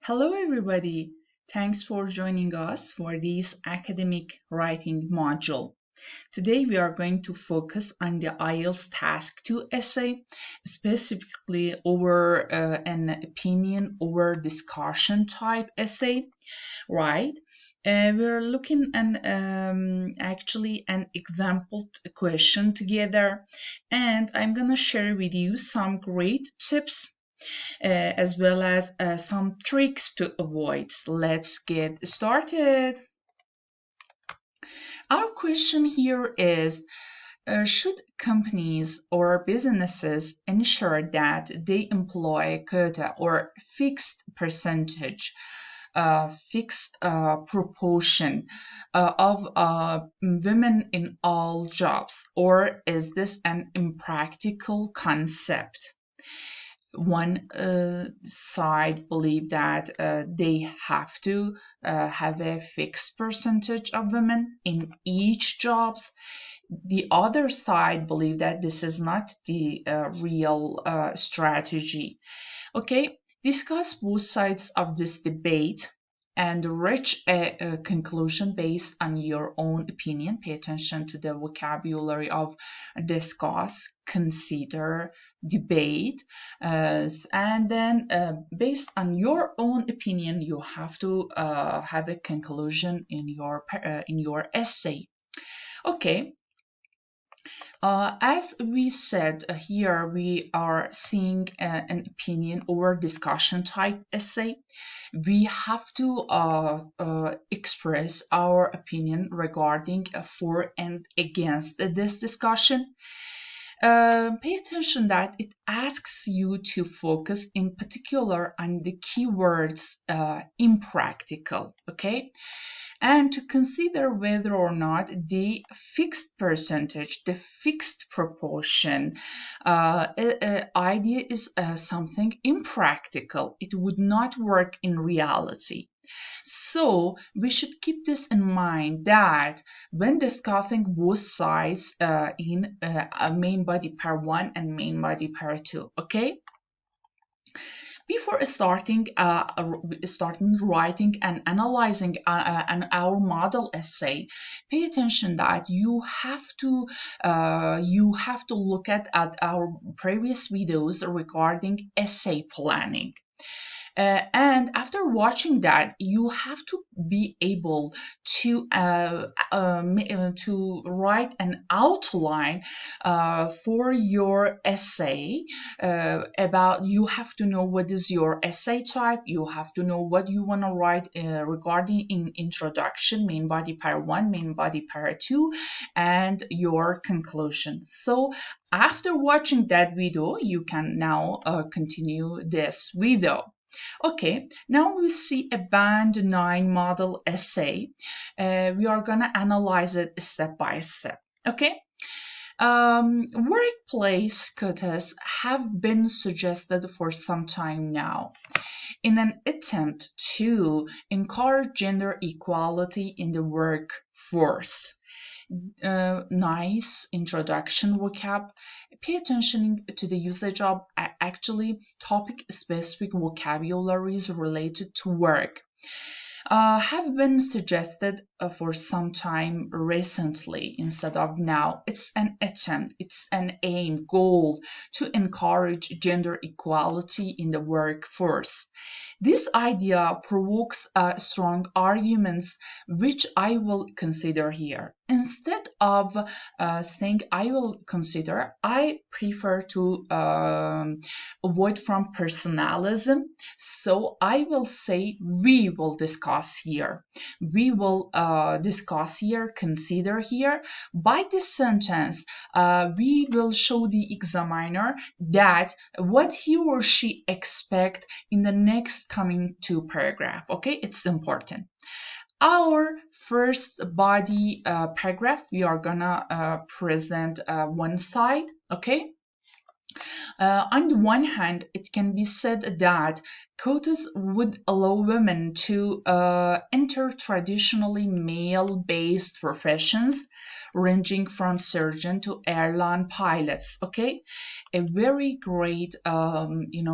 Hello, everybody. Thanks for joining us for this academic writing module. Today, we are going to focus on the IELTS Task 2 essay, specifically over an opinion or discussion type essay, right? We're looking at actually an example question together, and I'm going to share with you some great tips as well as some tricks to avoid. Let's get started. Our question here is, should companies or businesses ensure that they employ a quota or fixed percentage, fixed proportion of women in all jobs, or is this an impractical concept? One side believe that they have to have a fixed percentage of women in each jobs. The other side believe that this is not the real strategy. Okay, discuss both sides of this debate and reach a conclusion based on your own opinion. Pay attention to the vocabulary of discuss, consider, debate, and then based on your own opinion, you have to have a conclusion in your essay. Okay. As we said here, we are seeing an opinion or discussion type essay. We have to express our opinion regarding for and against this discussion. Pay attention that it asks you to focus in particular on the keywords impractical, okay? And to consider whether or not the fixed percentage, the fixed proportion idea is something impractical. It would not work in reality. So we should keep this in mind that when discussing both sides in main body pair 1 and main body pair 2, okay? Before starting writing and analyzing our model essay, pay attention that you have to look at our previous videos regarding essay planning. And after watching that, you have to be able to write an outline for your essay about. You have to know what is your essay type. You have to know what you want to write regarding in introduction, main body pair 1, main body pair 2, and your conclusion. So after watching that video, you can now continue this video. Okay, now we see a band 9 model essay. We are going to analyze it step by step. Okay, workplace quotas have been suggested for some time now in an attempt to encourage gender equality in the workforce. Nice introduction vocab. Pay attention to the usage of actually topic-specific vocabularies related to work. Have been suggested for some time recently instead of now. It's an attempt, it's an aim, goal to encourage gender equality in the workforce. This idea provokes strong arguments, which I will consider here. Instead of saying I will consider, I prefer to avoid from personalism. So I will say we will discuss here. We will discuss here, consider here. By this sentence, we will show the examiner that what he or she expect in the next coming 2 paragraph. Okay, it's important. Our first body paragraph, we are gonna present one side. Okay. On the one hand, it can be said that Quotas would allow women to enter traditionally male-based professions, ranging from surgeon to airline pilots. Okay, a very great,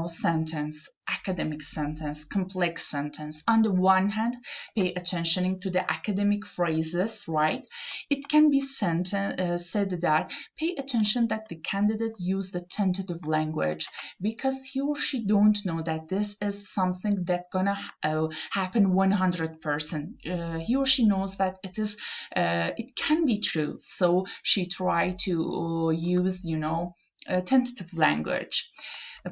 sentence, academic sentence, complex sentence. On the one hand, pay attention to the academic phrases, right? It can be said that pay attention that the candidate use the tentative language because he or she don't know that this is something that gonna happen 100%. He or she knows that it can be true, so she try to use tentative language.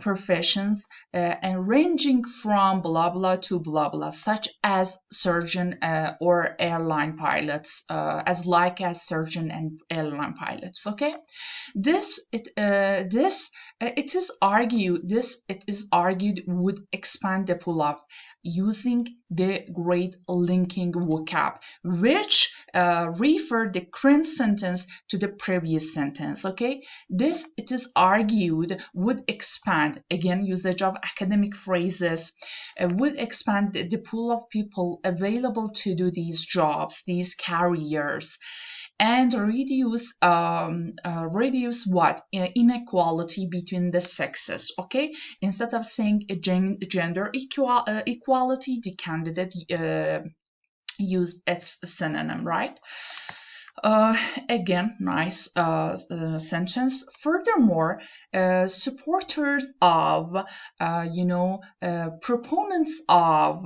Professions and ranging from blah blah to blah blah, such as surgeon or airline pilots, as surgeon and airline pilots. Okay, it is argued would expand the pull of using the great linking vocab, which refer the current sentence to the previous sentence. Okay, this, it is argued, would expand, again usage of academic phrases, would expand the pool of people available to do these jobs, these careers, and reduce what inequality between the sexes. Okay, instead of saying a gender equality, the candidate used its synonym, right? Again, nice sentence. Furthermore, supporters of, proponents of,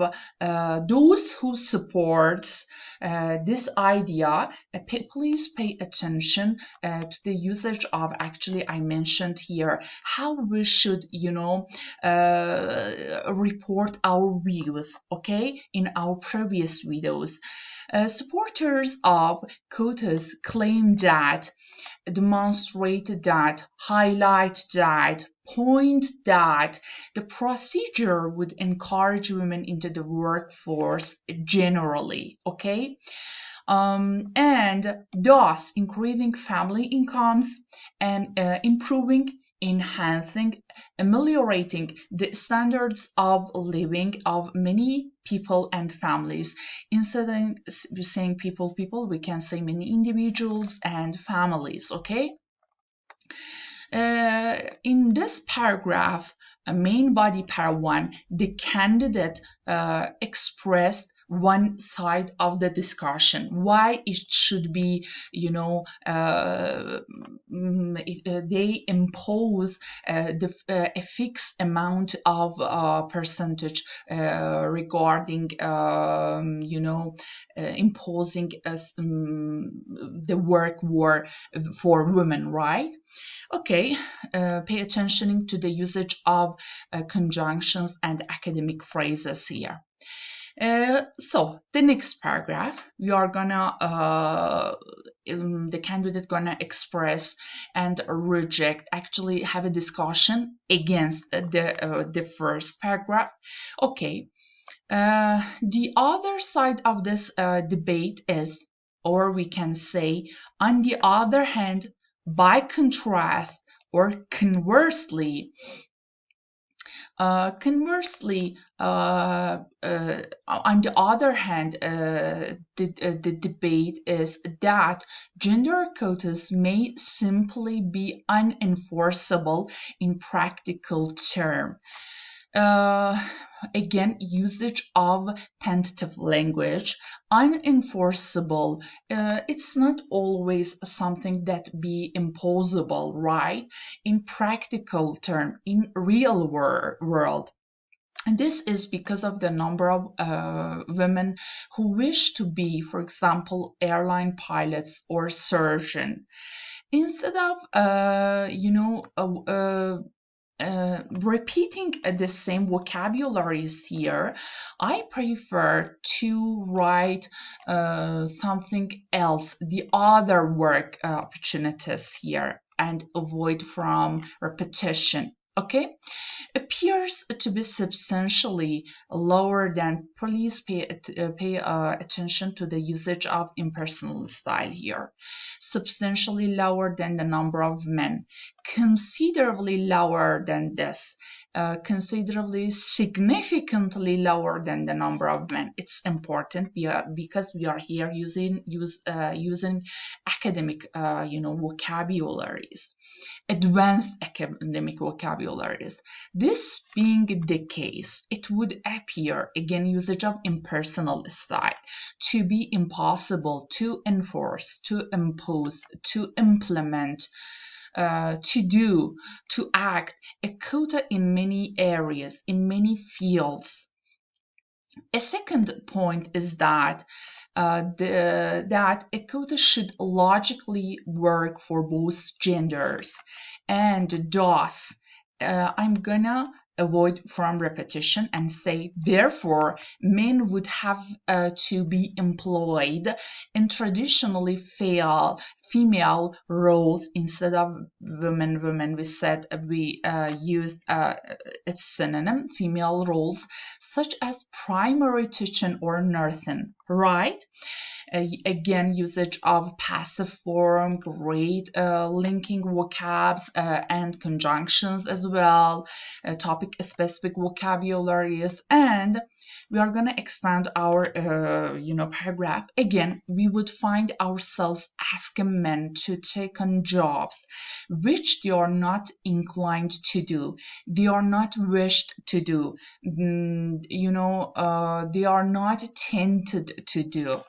those who supports this idea, please pay attention to the usage of, actually, I mentioned here how we should, report our views, okay, in our previous videos. Supporters of quotas claim that, demonstrate that, highlight that, point that the procedure would encourage women into the workforce generally, okay? And thus increasing family incomes and improving, enhancing, ameliorating the standards of living of many people and families. Instead of saying people, we can say many individuals and families, okay? In this paragraph, main body para 1, the candidate expressed one side of the discussion, why it should be, they impose a fixed amount of percentage regarding, imposing the work war for women, right? Okay, pay attention to the usage of conjunctions and academic phrases here. So the next paragraph, we are gonna the candidate gonna express and reject, actually have a discussion against the first paragraph. Okay, the other side of this debate is, or we can say, on the other hand, by contrast, or conversely, on the other hand, the debate is that gender quotas may simply be unenforceable in practical terms. Again, usage of tentative language, unenforceable. It's not always something that be imposable, right? In practical term, in real world. And this is because of the number of women who wish to be, for example, airline pilots or surgeon. Instead of, repeating the same vocabularies here, I prefer to write something else, the other work opportunities here, and avoid from repetition. Okay, appears to be substantially lower than, please pay attention to the usage of impersonal style here, substantially lower than the number of men, considerably lower than this, considerably, significantly lower than the number of men. It's important because we are here using academic, vocabularies, advanced academic vocabularies. This being the case, it would appear, again, usage of impersonal style, to be impossible to enforce, to impose, to implement, to act a quota in many areas, in many fields. A second point is that that a quota should logically work for both genders, and thus I'm gonna avoid from repetition and say, therefore, men would have to be employed in traditionally female roles instead of women. We said we use its synonym, female roles, such as primary teaching or nursing, right? Again, usage of passive form, great linking vocabs and conjunctions as well, topic specific vocabularies, and we are going to expand our paragraph. Again, we would find ourselves asking men to take on jobs which they are not inclined to do, they are not wished to do, they are not tempted to do.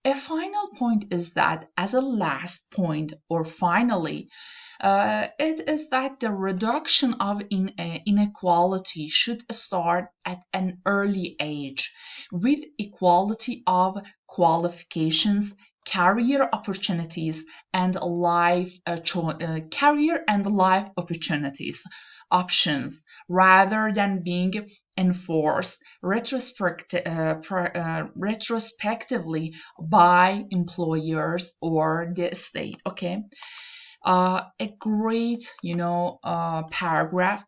A final point is that, as a last point, or finally, it is that the reduction of inequality should start at an early age with equality of qualifications, career opportunities, and career and life options, rather than being enforced retrospectively by employers or the state. Okay, a great paragraph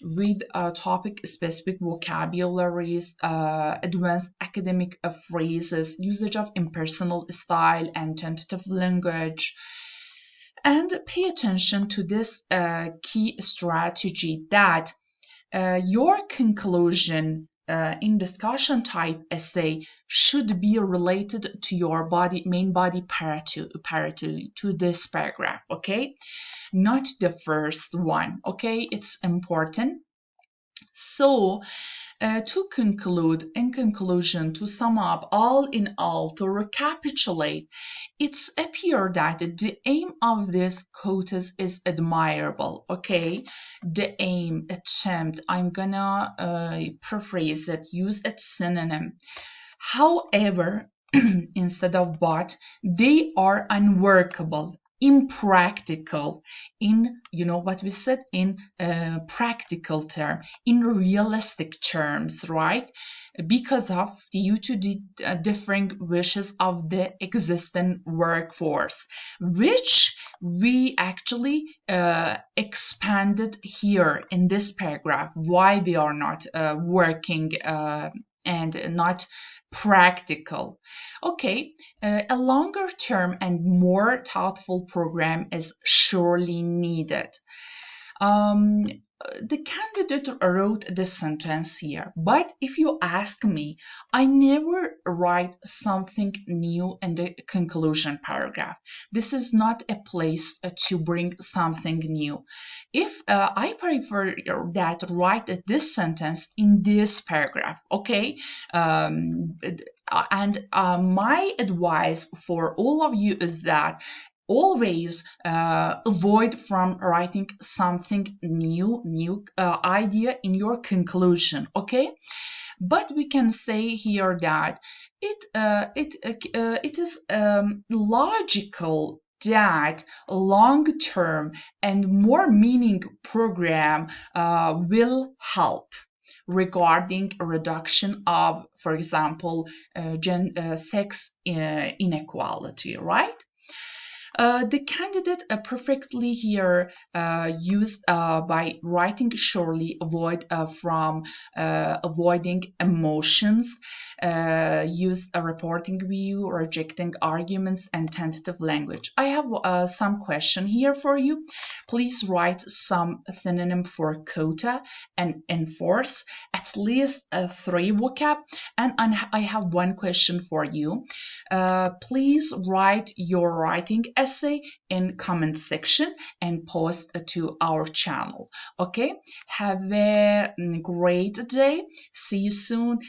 with topic specific vocabularies, advanced academic phrases, usage of impersonal style and tentative language. And pay attention to this key strategy, that your conclusion in discussion type essay should be related to your main body prior to this paragraph, okay? Not the first one, okay? It's important. So, to conclude, in conclusion, to sum up, all in all, to recapitulate, it's appear that the aim of this quotas is admirable, okay? The aim, attempt, I'm gonna paraphrase it, use its synonym. However, instead of but, they are unworkable, impractical, in what we said, in practical term, in realistic terms, right? Because of due to the differing wishes of the existing workforce, which we actually expanded here in this paragraph, why they are not working and not practical. Okay, a longer term and more thoughtful program is surely needed. The candidate wrote this sentence here, but if you ask me, I never write something new in the conclusion paragraph. This is not a place to bring something new. If I prefer that write this sentence in this paragraph, okay? And my advice for all of you is that always avoid from writing something new idea in your conclusion, okay? But we can say here that it is logical that long-term and more meaning program will help regarding a reduction of, for example, sex inequality, right? The candidate perfectly here used by writing surely avoiding emotions, use a reporting view, rejecting arguments, and tentative language. I have some question here for you. Please write some synonym for quota and enforce, at least 3 vocab. And I have one question for you. Please write your writing essay in comment section and post to our channel. Okay, have a great day. See you soon